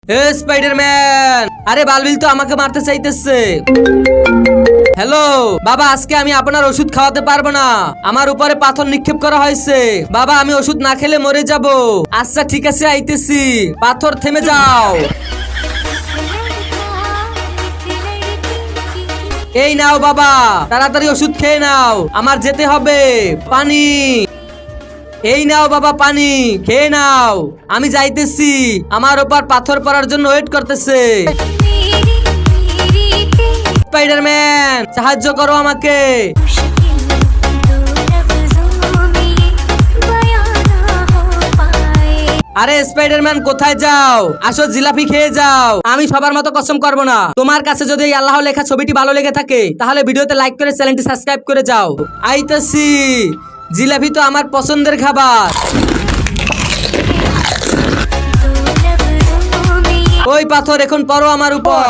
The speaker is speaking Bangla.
স্পাইডারম্যান, আরে বালবিল তো আমাকে মারতে চাইতেছে। হ্যালো বাবা, আজকে আমি আপনার ওষুধ খাওয়াতে পারবো না, আমার উপরে পাথর নিক্ষেপ করা হয়েছে। বাবা আমি ওষুধ না খেলে মরে যাব। আচ্ছা ঠিক আছে আইতেছি, পাথর থেমে যাও। এই নাও বাবা, তাড়াতাড়ি ওষুধ খেয়ে নাও, আমার যেতে হবে। পানি, এই নাও বাবা পানি, খেয়ে নাও। আমি যাইতেছি, আমার ওপর পাথর পড়ার জন্য ওয়েট করতেছে। স্পাইডারম্যান সাহায্য করো আমাকে। আরে স্পাইডারম্যান কোথায় যাও? আসো জিলাপি খেয়ে যাও। আমি সবার মতো কসম করব না। তোমার কাছে যদি এই আল্লাহ লেখা ছবিটি ভালো লেগে থাকে তাহলে ভিডিওতে লাইক করে চ্যানেলটি সাবস্ক্রাইব করে যাও। আইতাছি, জিলাপি তো আমার পছন্দের খাবার। ওই পাথর এখন পড়ো আমার উপর।